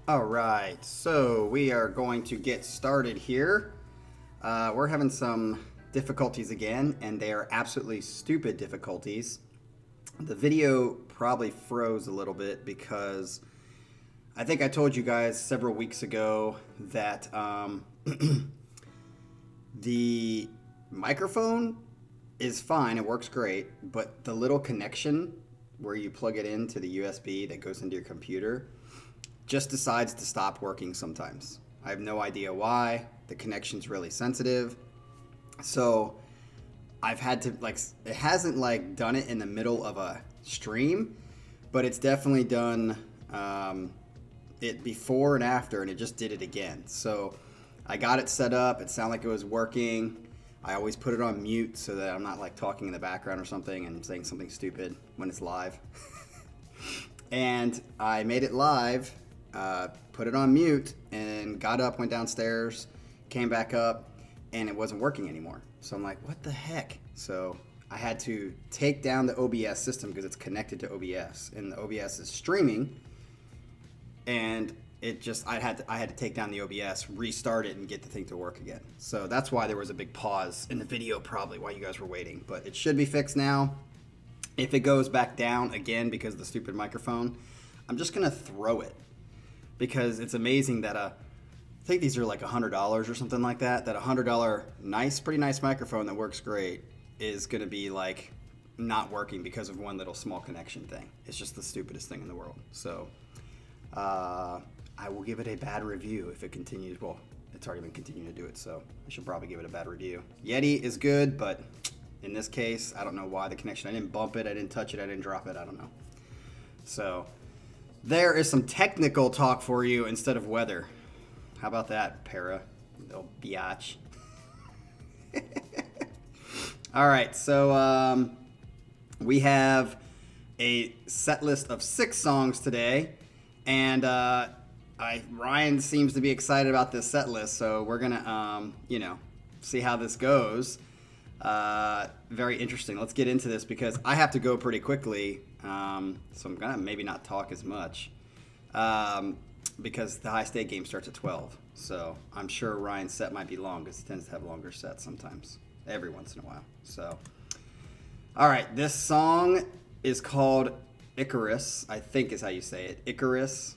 All right, so we are going to get started here. We're having some difficulties again, and they are absolutely stupid difficulties. The video probably froze a little bit because I think I told you guys several weeks ago that the microphone is fine, it works great, but the little connection where you plug it into the USB that goes into your computer just decides to stop working sometimes. I have no idea why. The connection's really sensitive. So I've had to, it hasn't done it in the middle of a stream, but it's definitely done it before and after, and it just did it again. So I got it set up. It sounded like it was working. I always put it on mute so that I'm not talking in the background or something and saying something stupid when it's live. And I made it live. Put it on mute and got up, went downstairs, came back up, and it wasn't working anymore. So I'm like, what the heck? So I had to take down the OBS system because it's connected to OBS, and the OBS is streaming, and I had to take down the OBS, restart it, and get the thing to work again. So that's why there was a big pause in the video, probably while you guys were waiting. But it should be fixed now. If it goes back down again because of the stupid microphone, I'm just gonna throw it. Because it's amazing that I think these are like $100 or something like that. That $100 pretty nice microphone that works great is going to be not working because of one little small connection thing. It's just the stupidest thing in the world. So I will give it a bad review if it continues. Well, it's already been continuing to do it, so I should probably give it a bad review. Yeti is good, but in this case, I don't know why the connection. I didn't bump it, I didn't touch it, I didn't drop it. I don't know. So there is some technical talk for you instead of weather. How about that, Para? Little biatch. All right, so we have a set list of 6 songs today, and Ryan seems to be excited about this set list, so we're gonna, see how this goes. Very interesting. Let's get into this because I have to go pretty quickly. So I'm gonna maybe not talk as much because the high state game starts at 12. So I'm sure Ryan's set might be long because he tends to have longer sets sometimes, every once in a while. So, all right, this song is called Icarus, I think is how you say it, Icarus.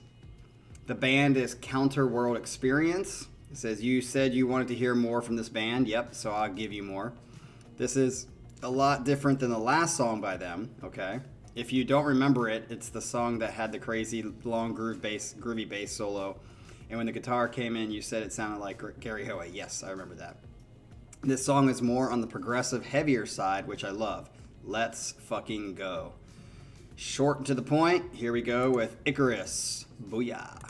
The band is Counter World Experience. It says, you said you wanted to hear more from this band. Yep, so I'll give you more. This is a lot different than the last song by them, okay? If you don't remember it, it's the song that had the crazy long groovy bass solo. And when the guitar came in, you said it sounded like Gary Hoey. Yes, I remember that. This song is more on the progressive, heavier side, which I love. Let's fucking go. Short and to the point, here we go with Icarus. Booyah.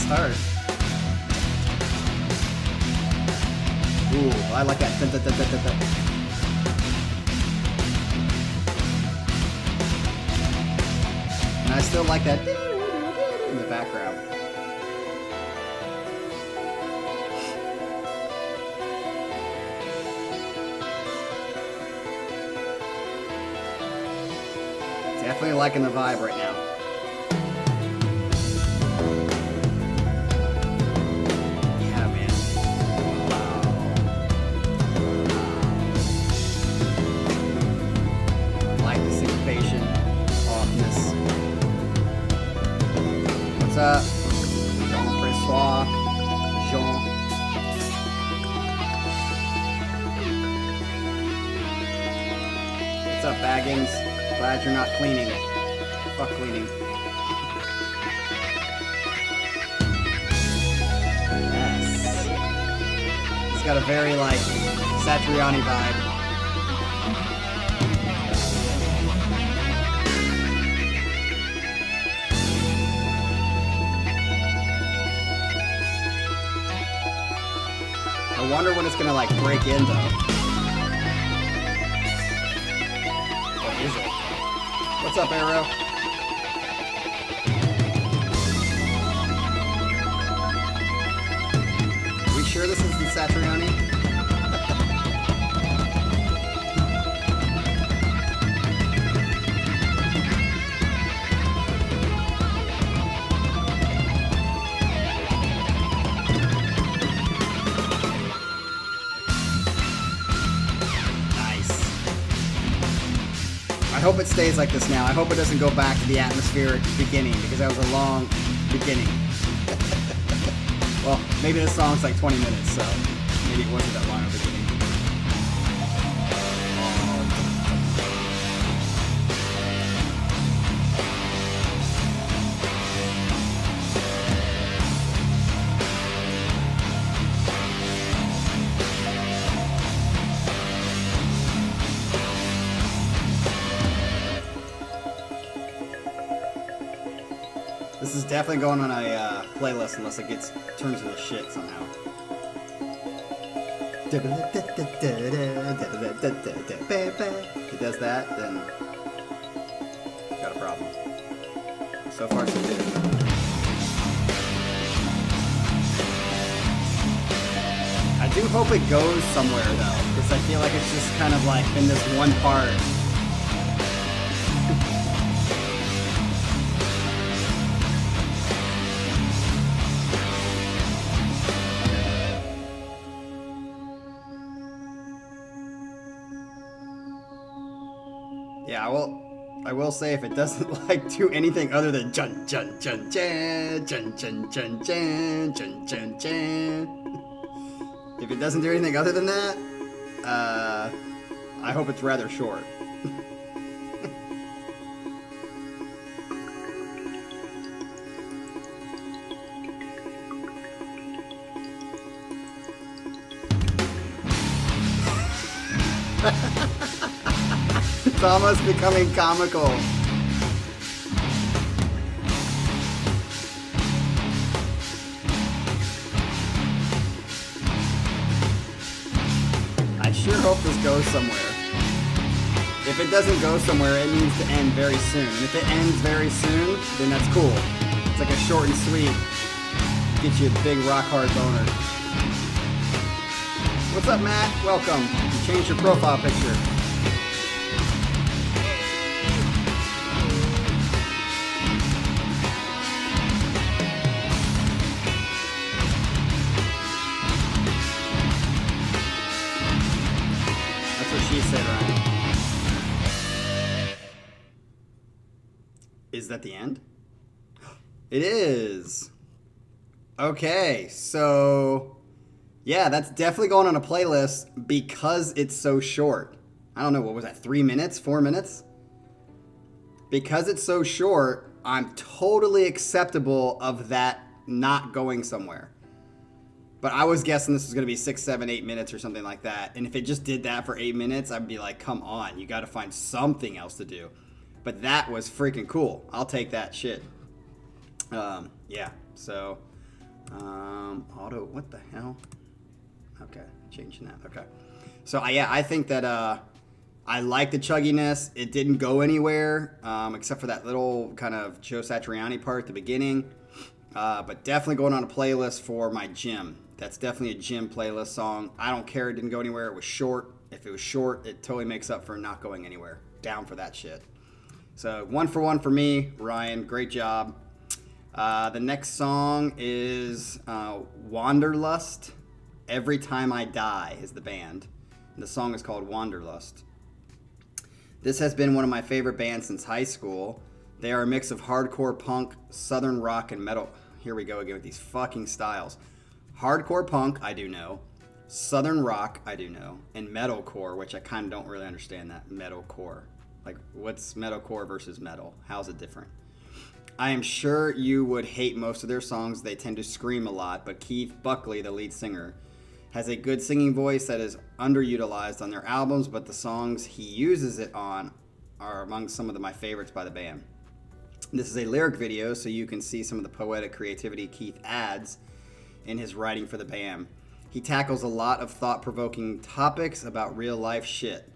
Start. Ooh, I like that. And I still like that in the background. Definitely liking the vibe right now. Jean-Francois, Jean. What's up, Baggins? Glad you're not cleaning. Fuck cleaning. Yes. It's got a very, Satriani vibe. I wonder when it's gonna break in though. What is it? What's up, Arrow? Are we sure this is the Satriani? I hope it stays like this now. I hope it doesn't go back to the atmospheric beginning, because that was a long beginning. Well, maybe this song's like 20 minutes, so maybe it wasn't that long of a beginning. This is definitely going on a playlist unless it turns into shit somehow. If it does that, then got a problem. So far, so good. I do hope it goes somewhere though, because I feel like it's just kind of like in this one part. Yeah, I will say if it doesn't like do anything other than jun jun jun jan jun jun jun jan jun jun jan. If it doesn't do anything other than that, I hope it's rather short. It's almost becoming comical. I sure hope this goes somewhere. If it doesn't go somewhere, it needs to end very soon. And if it ends very soon, then that's cool. It's like a short and sweet. Get you a big rock hard boner. What's up, Matt? Welcome. You changed your profile picture. She said, Ryan. Is that the end? It is. Okay, so yeah, that's definitely going on a playlist because it's so short. I don't know, what was that, 3 minutes, 4 minutes? Because it's so short, I'm totally acceptable of that not going somewhere. But I was guessing this was going to be 6, 7, 8 minutes or something like that. And if it just did that for 8 minutes, I'd be like, come on, you got to find something else to do. But that was freaking cool. I'll take that shit. Yeah, so, auto, what the hell? Okay, changing that, okay. So, yeah, I think that, I like the chugginess. It didn't go anywhere, except for that little kind of Joe Satriani part at the beginning. But definitely going on a playlist for my gym. That's definitely a gym playlist song. I don't care. It didn't go anywhere. It was short. If it was short, it totally makes up for not going anywhere. Down for that shit. So 1 for 1 for me, Ryan. Great job. The next song is Wanderlust. Everytime I Die is the band. The song is called Wanderlust. This has been one of my favorite bands since high school. They are a mix of hardcore punk, southern rock, and metal. Here we go again with these fucking styles. Hardcore punk, I do know. Southern rock, I do know. And metalcore, which I kind of don't really understand that. Metalcore. Like, what's metalcore versus metal? How's it different? I am sure you would hate most of their songs. They tend to scream a lot, but Keith Buckley, the lead singer, has a good singing voice that is underutilized on their albums, but the songs he uses it on are among some of my favorites by the band. This is a lyric video, so you can see some of the poetic creativity Keith adds in his writing for the BAM. He tackles a lot of thought-provoking topics about real-life shit.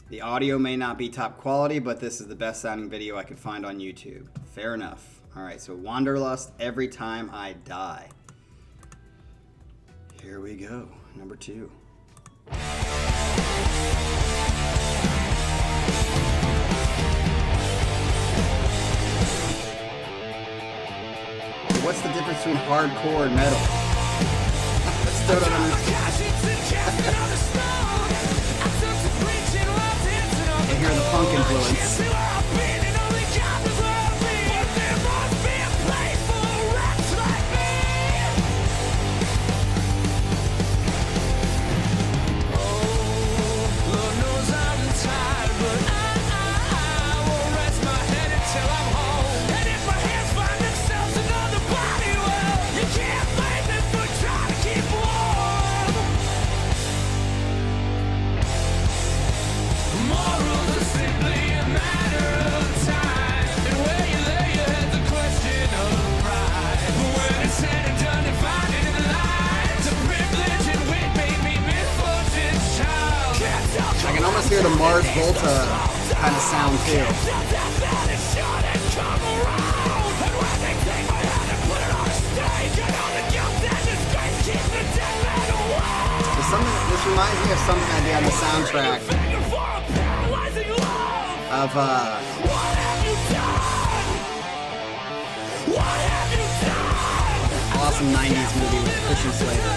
The audio may not be top quality, but this is the best sounding video I could find on YouTube. Fair enough. All right, so Wanderlust, Every Time I Die. Here we go, number 2. What's the difference between hardcore and metal? I still don't understand. I hear the punk influence. I can almost hear the Mars Volta kind of sound too. This reminds me of something I did on the soundtrack of awesome 90s movie with Christian Slater.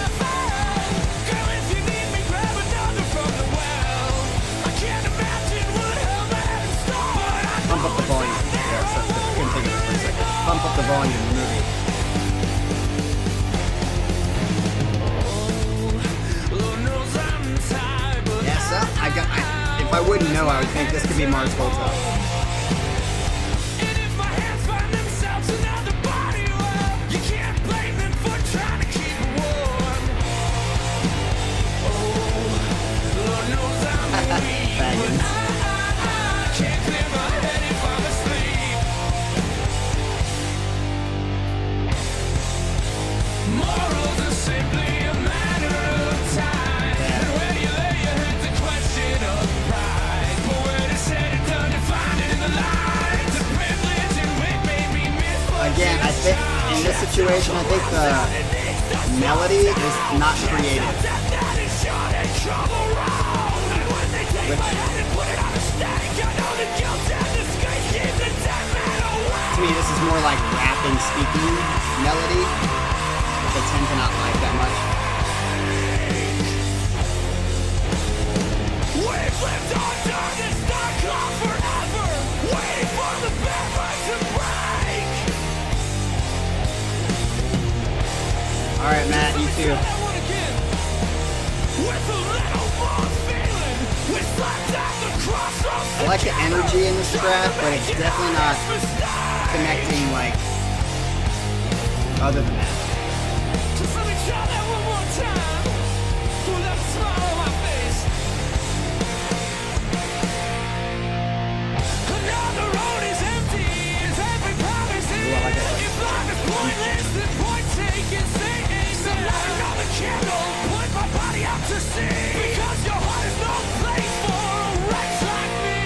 Pump up the volume. Yeah, I couldn't think of it for a second. Pump up the volume in the movie. Yeah, so if I wouldn't know, I would think this could be Mars Volta. Again, I think in this situation, I think the melody is not creative. To me, this is more like rapping, speaking melody, which I tend to not like that much. We've lived under this dark cloud forever, waiting for the barrier to break. All right, Matt, you too. I like the energy in this track, but it's definitely not connecting like other than that. Just let me try that one more time. With that smile on my face. Now the road is empty. Is every promise in? If life is pointless, then point taken, singing. So light another candle, point my body out to sea. Because your heart is no place for a wretch like me.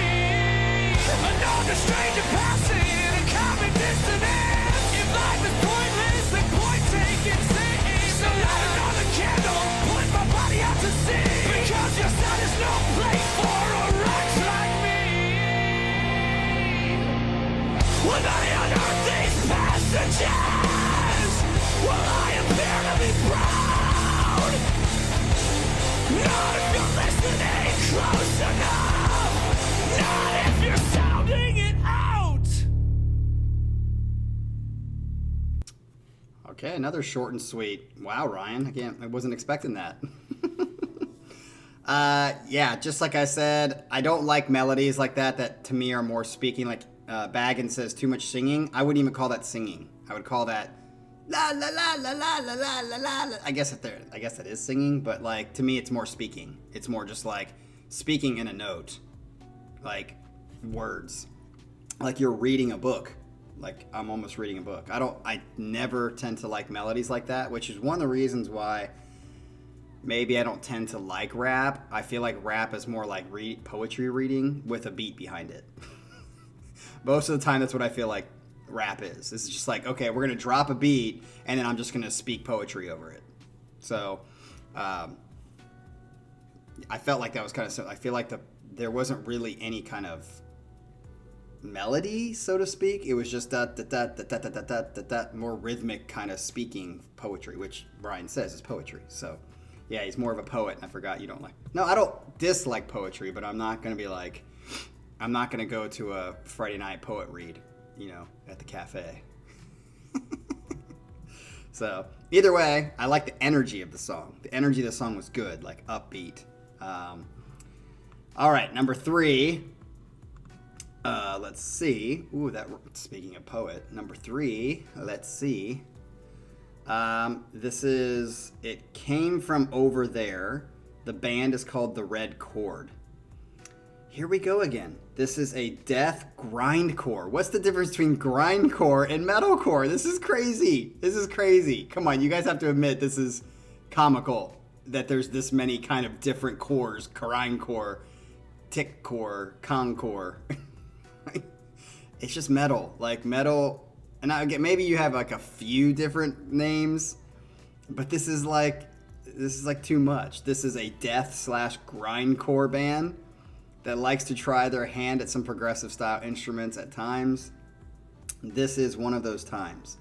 Another stranger passing, a common dissonance. If life is pointless, then point taken, singing. So light another candle, point my body out to sea. Because your sun is no place for a wretch like me. When I unearth these passages, well, I appear to be proud. Not if you're listening close enough. Not if you're sounding it out. Okay, another short and sweet. Wow, Ryan, I wasn't expecting that. Yeah, just like I said, I don't like melodies like that to me are more speaking. Like Baggins says, too much singing. I wouldn't even call that singing. I would call that la la la la la la la la la. I guess that is singing, but like to me, it's more speaking. It's more just like speaking in a note, like words, like you're reading a book. Like I'm almost reading a book. I never tend to like melodies like that, which is one of the reasons why maybe I don't tend to like rap. I feel like rap is more like poetry reading with a beat behind it. Most of the time, that's what I feel like rap is. This is just like, okay, we're going to drop a beat, and then I'm just going to speak poetry over it. So I felt like that was kind of, I feel like there wasn't really any kind of melody, so to speak. It was just that more rhythmic kind of speaking poetry, which Brian says is poetry. So yeah, he's more of a poet, and I forgot you don't like. No, I don't dislike poetry, but I'm not going to be like, I'm not going to go to a Friday night poet read, at the cafe. So either way, I like the energy of the song. The energy of the song was good, like upbeat. All right, number 3. Let's see. Ooh, speaking of poet, number 3. Let's see. It came from over there. The band is called the Red Chord. Here we go again. This is a death grindcore. What's the difference between grindcore and metalcore? This is crazy. Come on, you guys have to admit this is comical that there's this many kind of different cores. Grindcore, tickcore, concore. It's just metal. Like metal, and I get maybe you have like a few different names, but this is like too much. This is a death/grindcore band that likes to try their hand at some progressive style instruments at times. This is one of those times.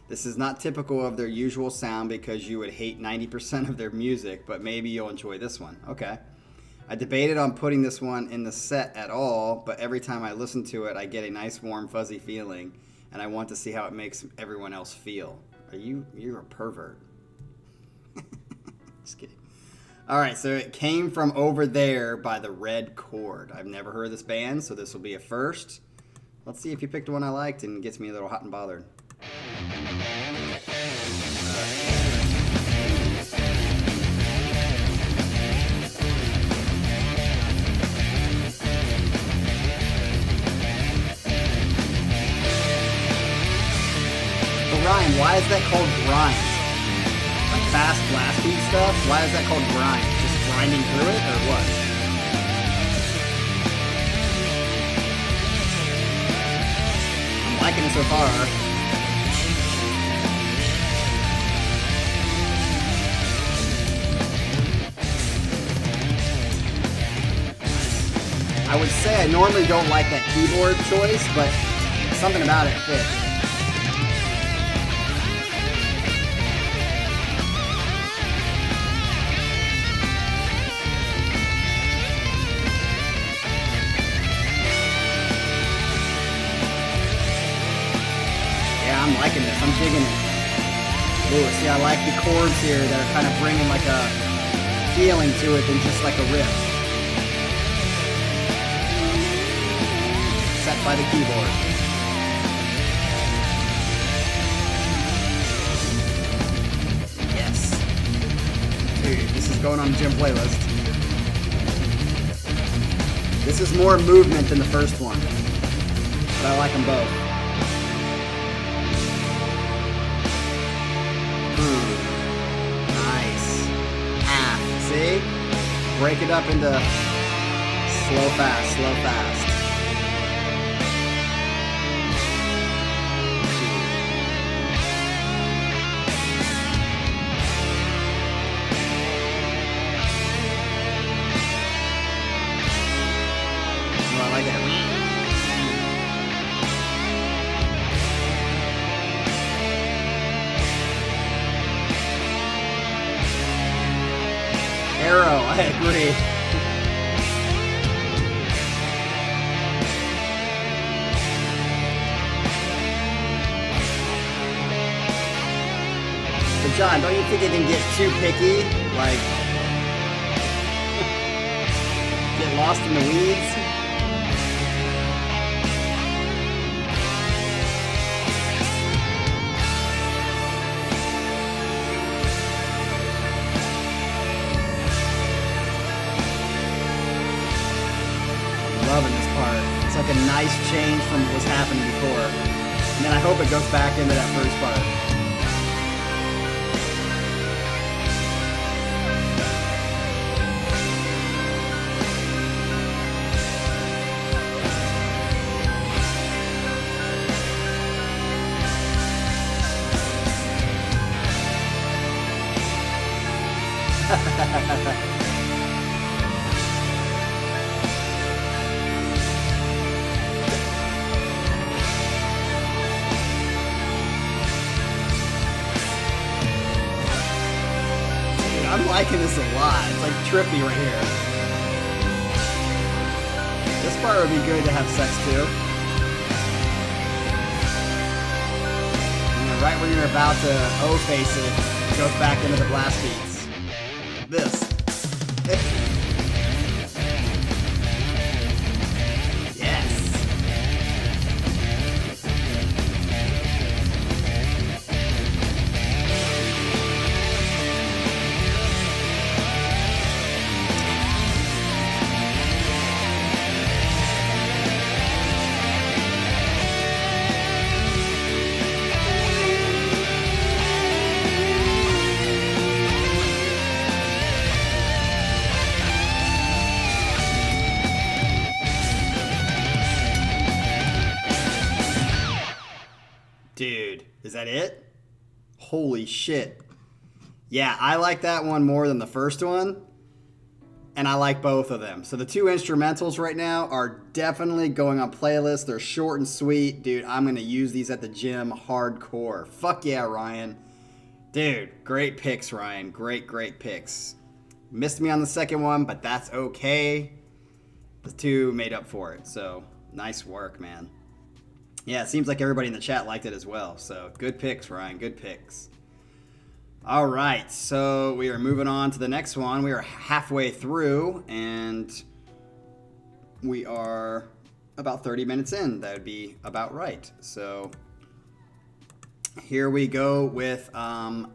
This is not typical of their usual sound because you would hate 90% of their music, but maybe you'll enjoy this one. Okay. I debated on putting this one in the set at all, but every time I listen to it, I get a nice, warm, fuzzy feeling, and I want to see how it makes everyone else feel. You're a pervert. Just kidding. All right, so it came from over there by the Red Chord. I've never heard of this band, so this will be a first. Let's see if you picked one I liked and gets me a little hot and bothered. Grind, why is that called grind? Like fast blast beat stuff? Why is that called grind? Just grinding through it, or what? I'm liking it so far. I would say I normally don't like that keyboard choice, but something about it fits. I'm liking this. I'm digging it. Ooh, see, I like the chords here that are kind of bringing like a feeling to it than just like a riff. Set by the keyboard. Yes. Dude, this is going on the gym playlist. This is more movement than the first one, but I like them both. See? Break it up into slow, fast, slow, fast. Oh, I like that. Arrow, I agree. But John, don't you think it can get too picky? Like, get lost in the weeds? Loving this part. It's like a nice change from what was happening before. And then I hope it goes back into that first part. I'm liking this a lot. It's like trippy right here. This part would be good to have sex too. And then right when you're about to O-face it, it goes back into the blast beats. This. Yes. Dude, is that it? Holy shit. Yeah, I like that one more than the first one. And I like both of them. So the two instrumentals right now are definitely going on playlists. They're short and sweet. Dude, I'm going to use these at the gym hardcore. Fuck yeah, Ryan. Dude, great picks, Ryan. Great picks. Missed me on the second one, but that's okay. The two made up for it. So nice work, man. Yeah, it seems like everybody in the chat liked it as well. So good picks, Ryan. Good picks. All right, so we are moving on to the next one. We are halfway through, and we are about 30 minutes in. That would be about right. So here we go with,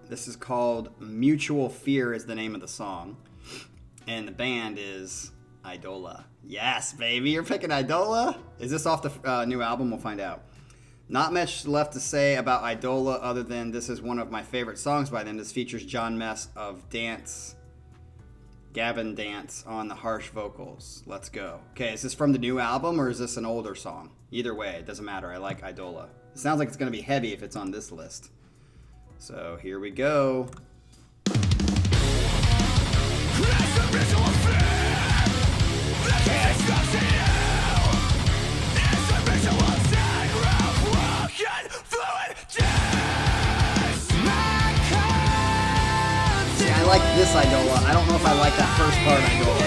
this is called Mutual Fear is the name of the song. And the band is Eidola. Yes, baby, you're picking Idola? Is this off the new album? We'll find out. Not much left to say about Idola other than this is one of my favorite songs by them. This features John Mess of Gavin Dance on the harsh vocals. Let's go. Okay, is this from the new album or is this an older song? Either way, it doesn't matter. I like Idola. It sounds like it's going to be heavy if it's on this list. So here we go. See, I like this Idola. I don't know if I like that first part Idola.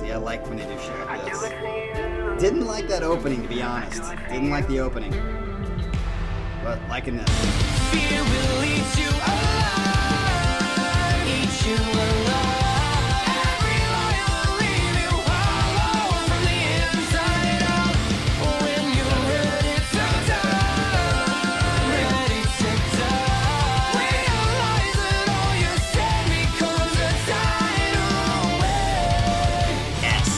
I like when they do shit like this. Didn't like that opening, to be honest. Didn't like the opening. But liking this. Fear will eat you alive. Eat you alive. Every lie will leave you hollow from the inside out. When you're ready to die. Ready to die. Realize that all you said becomes a tidal wave. Yes.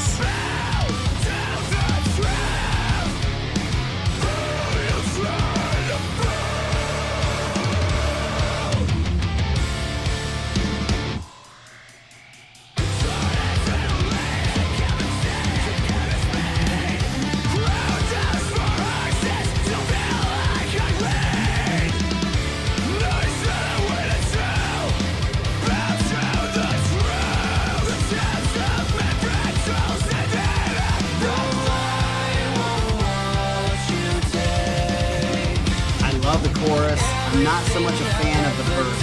The chorus. I'm not so much a fan of the verse.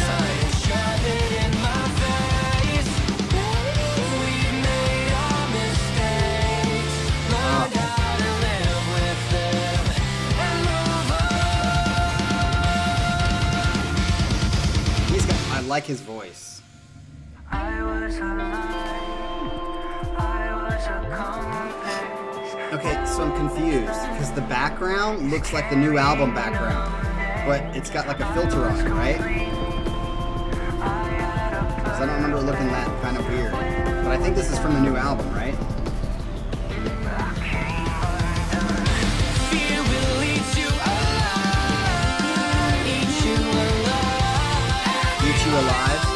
I like his voice. Okay, so I'm confused because the background looks like the new album background. But it's got like a filter on it, right? Is I don't remember it looking that kind of weird. But I think this is from the new album, right? Eat You Alive.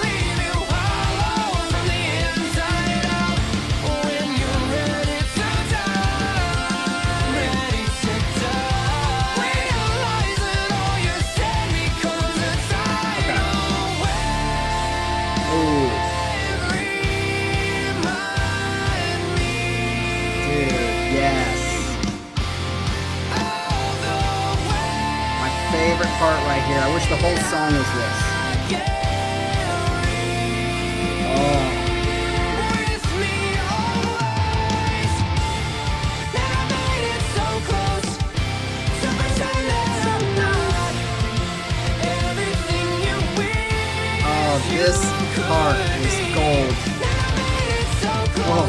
Favorite part right here. I wish the whole song was this. Oh. Oh, this part is gold. Oh.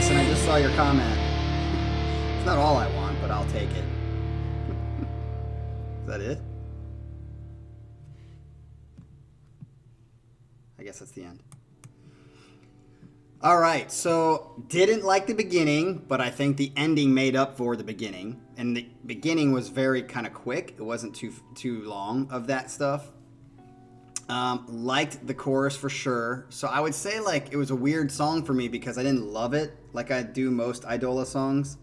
I just saw your comment. It's not all I want, but I'll take it. Is that it? I guess that's the end. All right, so didn't like the beginning, but I think the ending made up for the beginning. And the beginning was very kind of quick. It wasn't too long of that stuff. Liked the chorus for sure. So I would say like it was a weird song for me because I didn't love it like I do most Idola songs.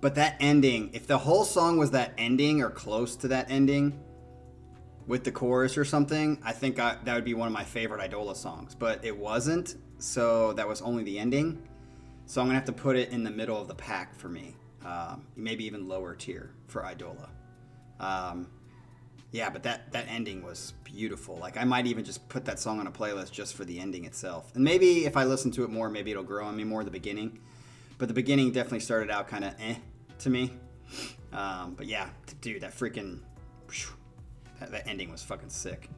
But that ending, if the whole song was that ending or close to that ending with the chorus or something, I think that would be one of my favorite Idola songs. But it wasn't, so that was only the ending. So I'm going to have to put it in the middle of the pack for me. Maybe even lower tier for Eidola. Yeah, but that ending was beautiful. Like, I might even just put that song on a playlist just for the ending itself. And maybe if I listen to it more, maybe it'll grow on me more, the beginning. But the beginning definitely started out kind of to me. But yeah, dude, that freaking... That ending was fucking sick.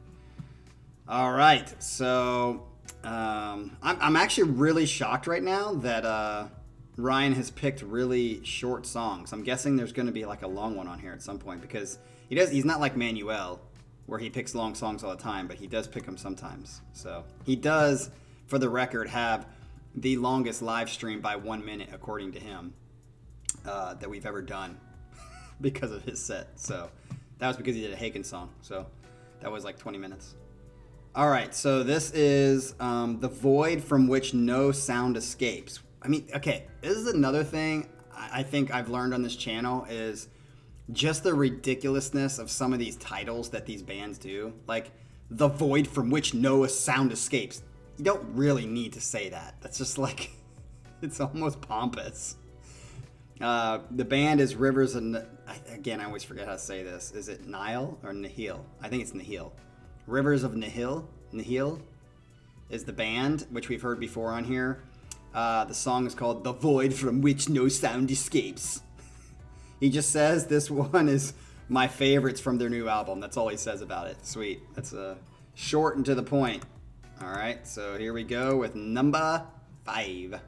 All right, so... I'm actually really shocked right now that Ryan has picked really short songs. I'm guessing there's going to be like a long one on here at some point because... He's not like Manuel, where he picks long songs all the time, but he does pick them sometimes. So he does, for the record, have the longest live stream by 1 minute, according to him, that we've ever done because of his set. So that was because he did a Haken song. So that was like 20 minutes. All right, so this is The Void from Which No Sound Escapes. I mean, okay, this is another thing I think I've learned on this channel is... just the ridiculousness of some of these titles that these bands do. Like, The Void from Which No Sound Escapes. You don't really need to say that. That's just like, it's almost pompous. The band is Rivers of... Again, I always forget how to say this. Is it Nihil or Nihil? I think it's Nihil. Rivers of Nihil. Nihil is the band, which we've heard before on here. The song is called The Void from Which No Sound Escapes. He just says this one is my favorites from their new album. That's all he says about it. Sweet. That's short and to the point. All right, so here we go with number 5.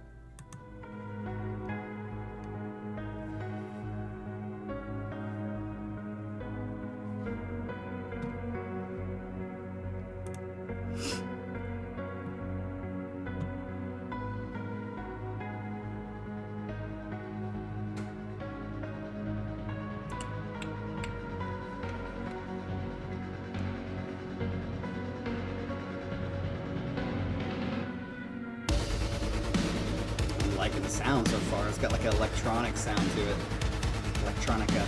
Liking the sound so far. It's got like an electronic sound to it. Electronica.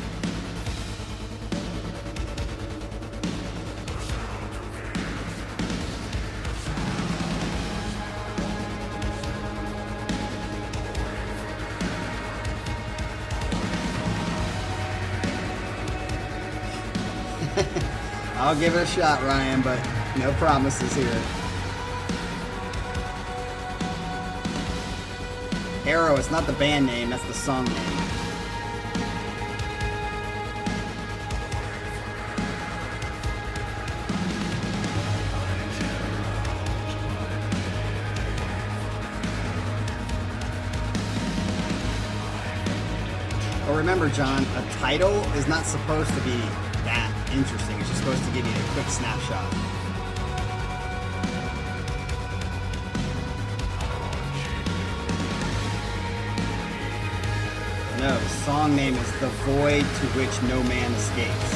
I'll give it a shot, Ryan, but no promises here. Arrow, it's not the band name, that's the song name. remember, John, a title is not supposed to be that interesting. It's just supposed to give you a quick snapshot. No, the song name is The Void to Which No Man Escapes.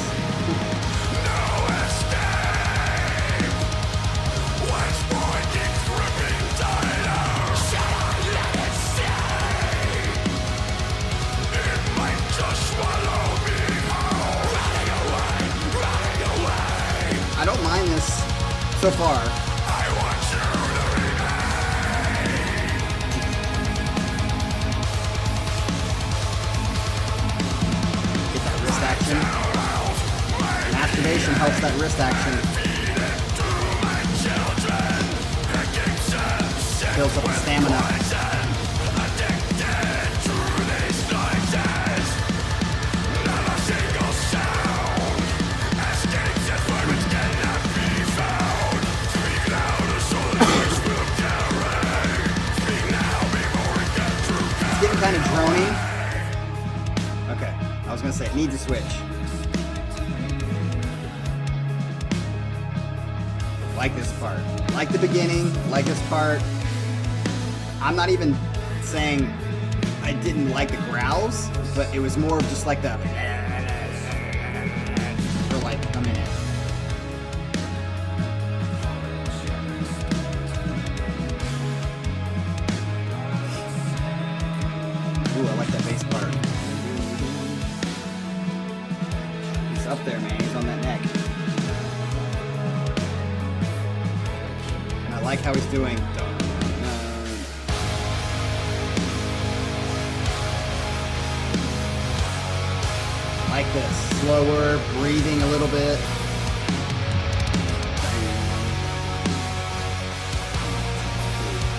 I don't mind this so far. I want you to remain. Get that wrist action. Masturbation helps that wrist action. Builds up stamina. Kind of drony. Okay, I was gonna say it needs a switch. Like this part. Like the beginning, like this part. I'm not even saying I didn't like the growls, but it was more of just like the for like a minute. Ooh, I like that bass part. He's up there, man. He's on that neck. And I like how he's doing. Like this. Slower, breathing a little bit.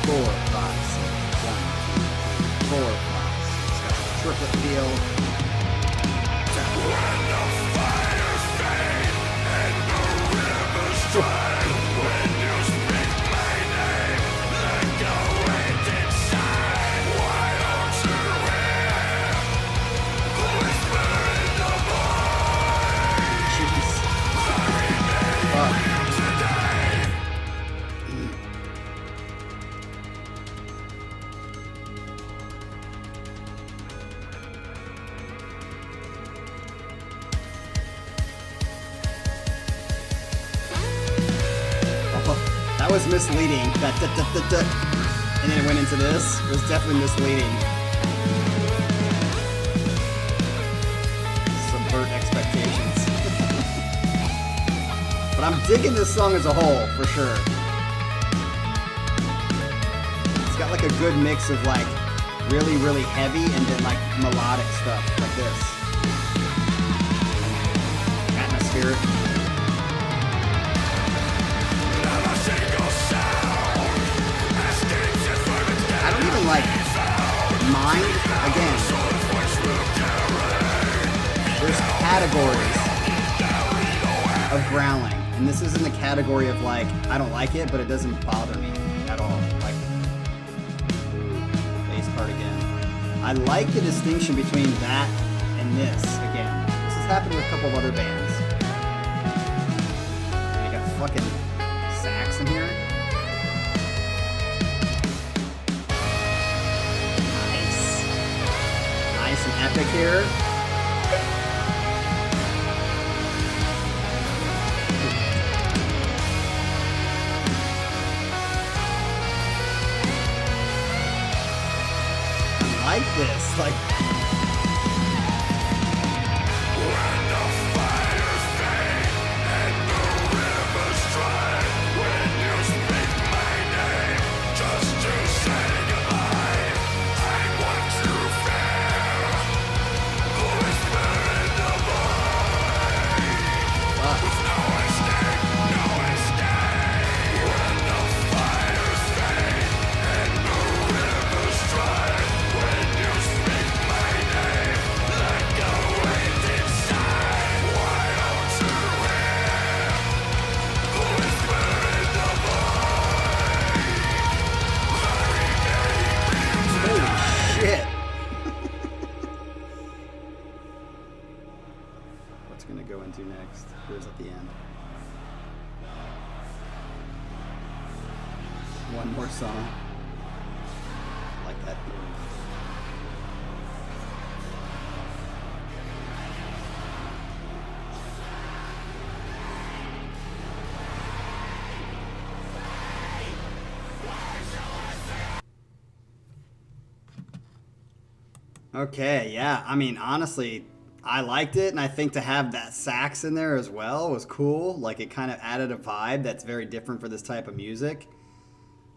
4, 5, 6, 1, 2, 3, 4, 5. Triplet feel. When the fires fade and the rivers dry, when you speak my name like a wind inside, why don't you hear the whisper in the void? Jeez. Fuck. That was misleading. That and then it went into this. It was definitely misleading. Subvert expectations. But I'm digging this song as a whole, for sure. It's got like a good mix of like really, really heavy and then like melodic stuff like this. Atmospheric. I don't even like mind. Again, there's categories of growling, and this isn't the category of like I don't like it, but it doesn't bother me at all. Like bass part again. I like the distinction between that and this again. This has happened with a couple of other bands. They got fucking sax in here. Nice and epic here. I like this, like. When the fires fade and the rivers dry, when you speak my name, just to say goodbye, I want to fear the part's going to go into next. Here's at the end. One more song. Like that. Okay, yeah. I mean, honestly, I liked it, and I think to have that sax in there as well was cool. Like, it kind of added a vibe that's very different for this type of music.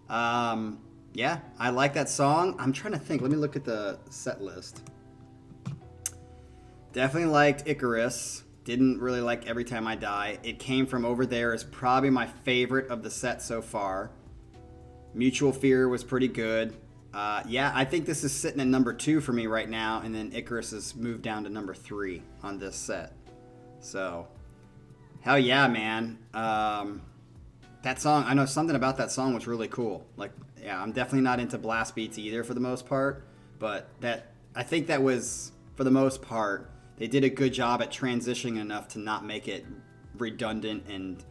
Yeah, I like that song. I'm trying to think. Let me look at the set list. Definitely liked Icarus. Didn't really like Every Time I Die. It Came From Over There is probably my favorite of the set so far. Mutual Fear was pretty good. Yeah, I think this is sitting at number 2 for me right now, and then Icarus has moved down to number 3 on this set. So, hell yeah, man. That song, I know something about that song was really cool. Like, yeah, I'm definitely not into blast beats either for the most part, but I think that was, for the most part, they did a good job at transitioning enough to not make it redundant and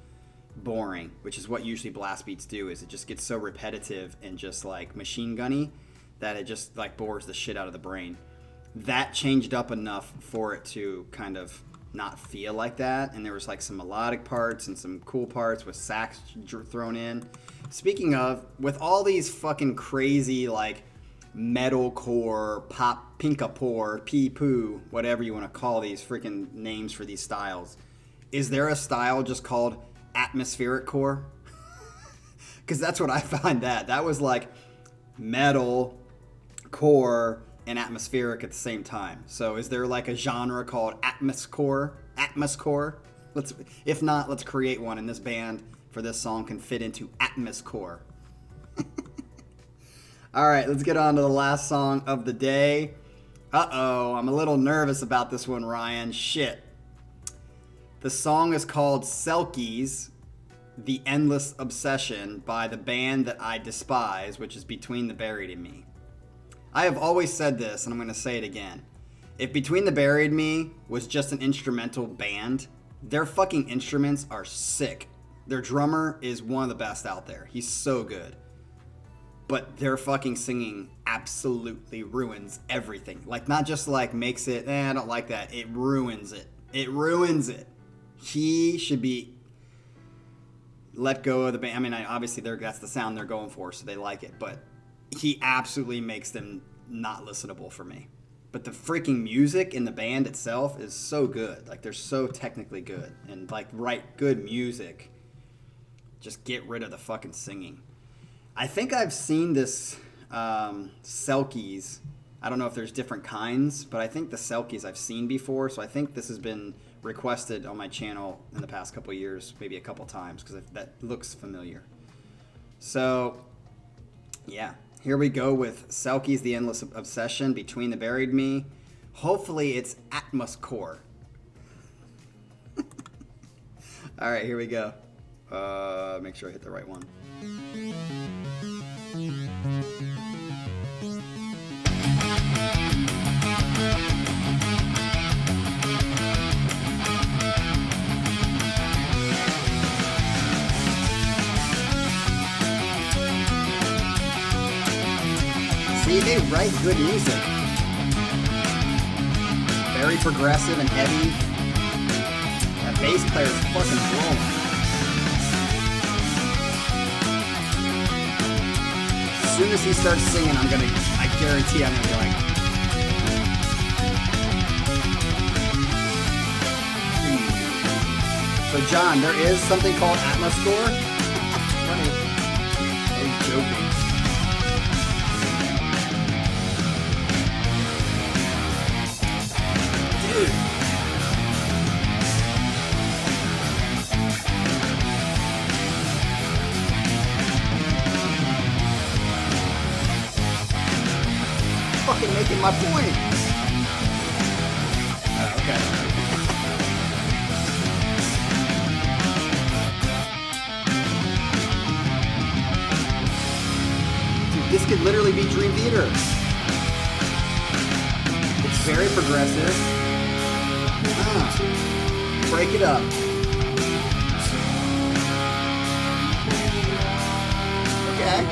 boring, which is what usually blast beats do. Is it just gets so repetitive and just like machine gunny that it just like bores the shit out of the brain. That changed up enough for it to kind of not feel like that, and there was like some melodic parts and some cool parts with sax thrown in. Speaking of, with all these fucking crazy like metalcore, pop, pinkapore, pee-poo, whatever you want to call these freaking names for these styles, is there a style just called atmospheric core? Because that's what I find that was like metal, core, and atmospheric at the same time. So is there like a genre called atmoscore? If not, let's create one, and this band for this song can fit into atmoscore. All right, let's get on to the last song of the day. Uh-oh, I'm a little nervous about this one, Ryan. Shit. The song is called Selkies, The Endless Obsession by the band that I despise, which is Between the Buried and Me. I have always said this, and I'm going to say it again. If Between the Buried and Me was just an instrumental band, their fucking instruments are sick. Their drummer is one of the best out there. He's so good. But their fucking singing absolutely ruins everything. Like, not just like makes it, I don't like that. It ruins it. It ruins it. He should be let go of the band. I mean, obviously that's the sound they're going for, so they like it. But he absolutely makes them not listenable for me. But the freaking music in the band itself is so good. Like, they're so technically good. And, like, write good music. Just get rid of the fucking singing. I think I've seen this Selkies. I don't know if there's different kinds, but I think the Selkies I've seen before. So I think this has been requested on my channel in the past couple of years, maybe a couple times, because that looks familiar. So, yeah. Here we go with Selkies, The Endless Obsession, Between the Buried Me. Hopefully it's atmoscore. All right, here we go. Make sure I hit the right one. See, they write good music. Very progressive and heavy. That bass player is fucking rolling. As soon as he starts singing, I guarantee I'm gonna be like, So John, there is something called atmoscore? Funny. I'm joking. Dude. Fucking making my point. Okay. Dude, this could literally be Dream Theater. It's very progressive. wake it up. Okay.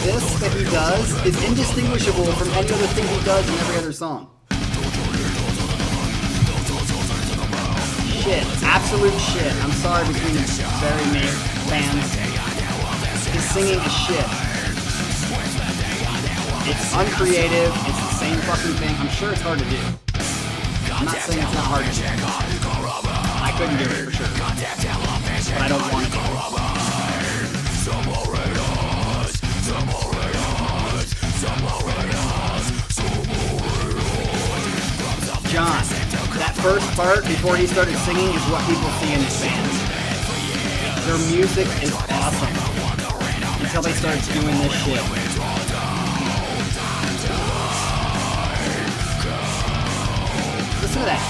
This that he does is indistinguishable from any other thing he does in every other song. Shit, absolute shit. I'm sorry between very many fans. His singing is shit. It's uncreative, it's the same fucking thing. I'm sure it's hard to do. I'm not saying it's not hard to do. I couldn't do it for sure. But I don't want to. John, that first part before he started singing is what people see in his band. Their music is awesome until they start doing this shit. Listen to that.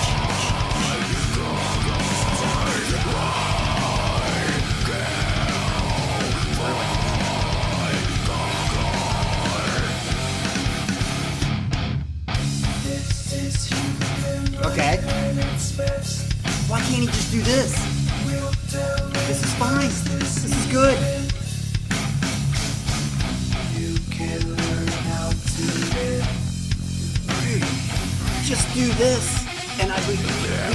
Okay. Why can't he just do this? This is fine. This is good. Dude, just do this, and we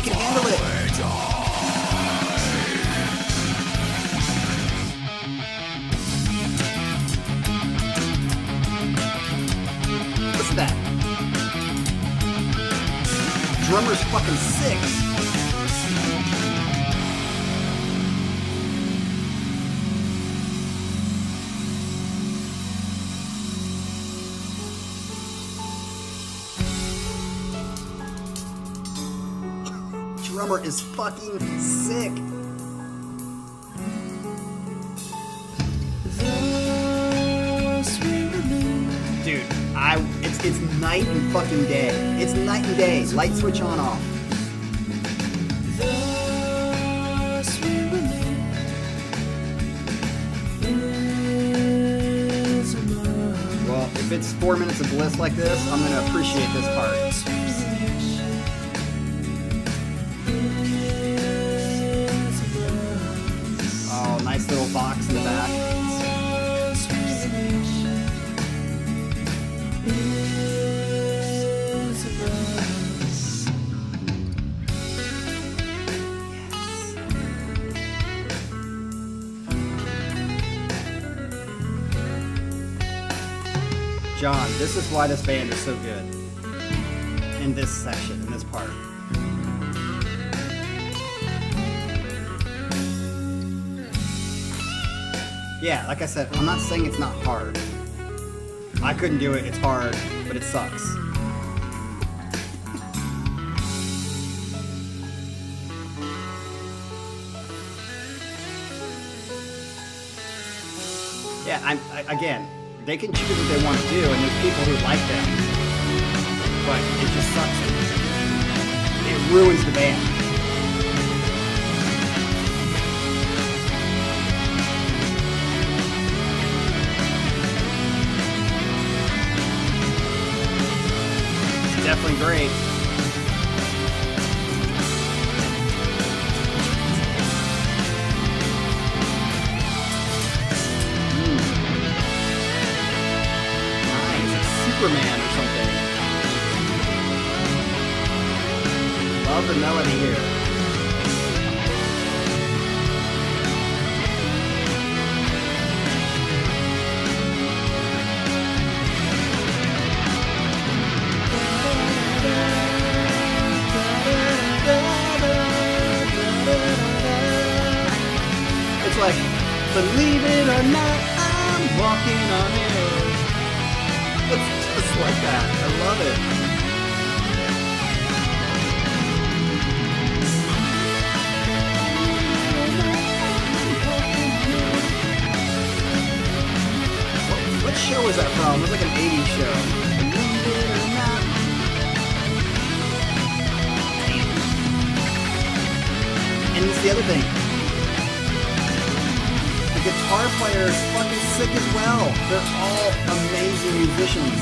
can handle it. What's that? Drummer's fucking sick. Drummer is fucking sick. Dude, it's night and fucking day. It's night and day. Light switch on off. Well, if it's 4 minutes of bliss like this, I'm gonna appreciate this part. Oh, nice little box in the back. John, this is why this band is so good. In this section, in this part. Yeah, like I said, I'm not saying it's not hard. I couldn't do it, it's hard, but it sucks. Yeah, again, they can choose what they want to do, and there's people who like them. But it just sucks. It ruins the band. It's definitely great. Superman or something. Love the melody here. It's like, believe it or not, I'm walking on air. It's just like that. I love it. It was like an 80s show. Believe it or not. And it's the other thing. The guitar player is fucking sick as well. They're all amazing musicians.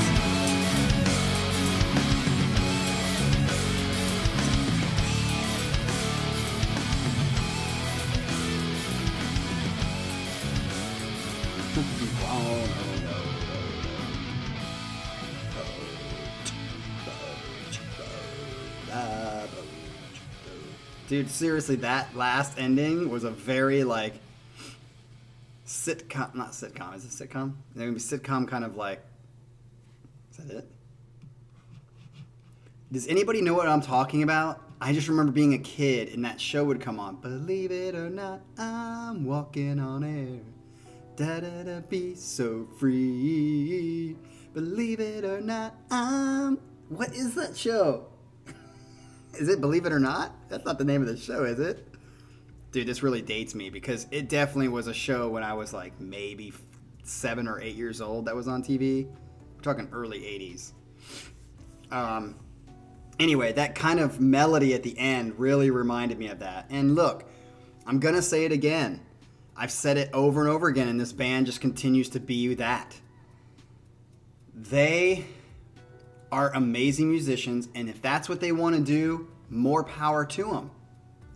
Dude, seriously, that last ending was a very, like, sitcom, not sitcom, is it sitcom? It would be sitcom kind of like, is that it? Does anybody know what I'm talking about? I just remember being a kid and that show would come on. Believe it or not, I'm walking on air. Da-da-da, be so free. Believe it or not, what is that show? Is it Believe It or Not? That's not the name of the show, is it? Dude, this really dates me because it definitely was a show when I was like maybe 7 or 8 years old that was on TV. We're talking early 80s. Anyway, that kind of melody at the end really reminded me of that. And look, I'm going to say it again. I've said it over and over again, and this band just continues to be that. They are amazing musicians, and if that's what they want to do, more power to them.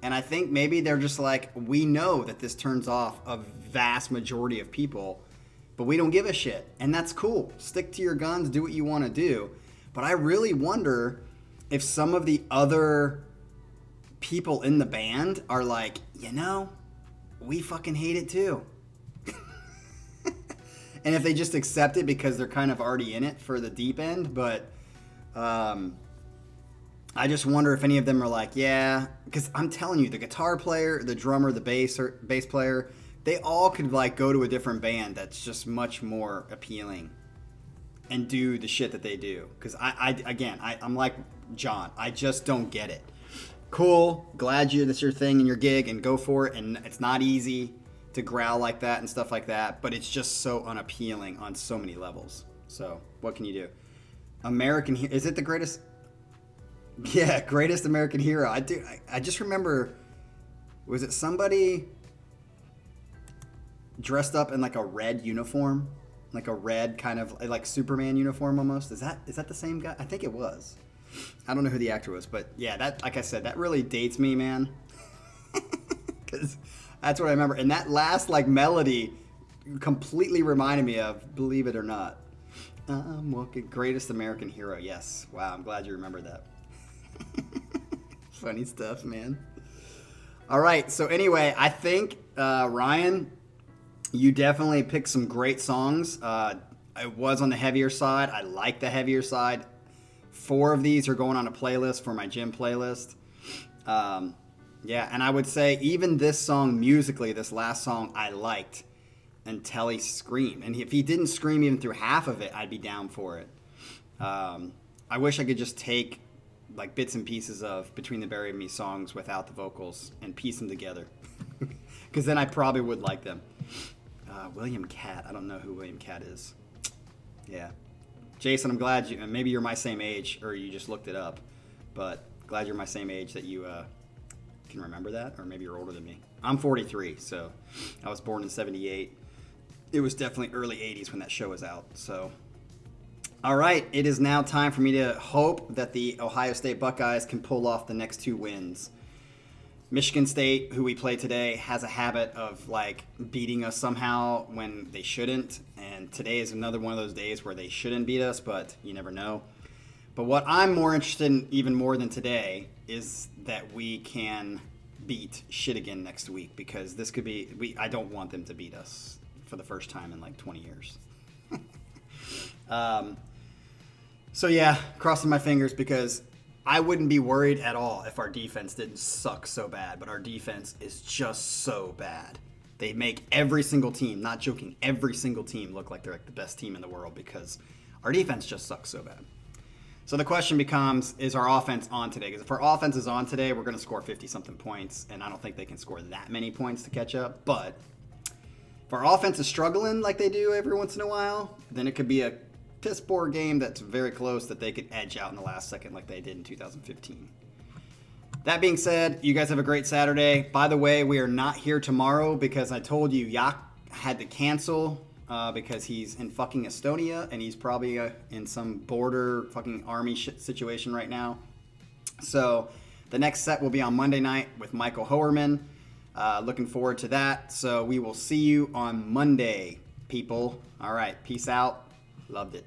And I think maybe they're just like, we know that this turns off a vast majority of people, but we don't give a shit. And that's cool. Stick to your guns, do what you want to do. But I really wonder if some of the other people in the band are like, you know, we fucking hate it too. And if they just accept it because they're kind of already in it for the deep end, but I just wonder if any of them are like, yeah, because I'm telling you, the guitar player, the drummer, the bass player, they all could like go to a different band that's just much more appealing and do the shit that they do. Because I'm like John, I just don't get it. Cool, glad that's your thing and your gig, and go for it. And it's not easy to growl like that and stuff like that, but it's just so unappealing on so many levels. So what can you do? Is it the greatest? Yeah, greatest American hero. I just remember, was it somebody dressed up in like a red uniform, like a red kind of like Superman uniform almost? Is that the same guy? I think it was. I don't know who the actor was, but yeah, that, like I said, that really dates me, man. Because that's what I remember. And that last like melody completely reminded me of Believe It or Not. I'm walking, greatest American hero. Yes. Wow, I'm glad you remembered that. Funny stuff, man. All right, so anyway, I think, Ryan, you definitely picked some great songs. It was on the heavier side. I like the heavier side. 4 of these are going on a playlist for my gym playlist. Yeah, and I would say even this song musically, this last song, I liked until he screamed. And if he didn't scream even through half of it, I'd be down for it. I wish I could just take like bits and pieces of Between the Buried and Me songs without the vocals and piece them together. Because then I probably would like them. William Catt. I don't know who William Catt is. Yeah. Jason, I'm glad maybe you're my same age, or you just looked it up, but glad you're my same age that you can remember that, or maybe you're older than me. I'm 43, so I was born in 78. It was definitely early 80s when that show was out, so. All right, it is now time for me to hope that the Ohio State Buckeyes can pull off the next 2 wins. Michigan State, who we play today, has a habit of like beating us somehow when they shouldn't. And today is another one of those days where they shouldn't beat us, but you never know. But what I'm more interested in, even more than today, is that we can beat shit again next week, because this could be, I don't want them to beat us for the first time in like 20 years. So yeah, crossing my fingers, because I wouldn't be worried at all if our defense didn't suck so bad, but our defense is just so bad. They make every single team, not joking, every single team look like they're like the best team in the world, because our defense just sucks so bad. So the question becomes, is our offense on today? Because if our offense is on today, we're going to score 50-something points, and I don't think they can score that many points to catch up. But if our offense is struggling like they do every once in a while, then it could be a piss poor game that's very close that they could edge out in the last second like they did in 2015. That being said, you guys have a great Saturday. By the way, we are not here tomorrow because I told you Yak had to cancel because he's in fucking Estonia and he's probably in some border fucking army shit situation right now. So the next set will be on Monday night with Michael Hoerman. Looking forward to that. So we will see you on Monday, people. All right, peace out. Loved it.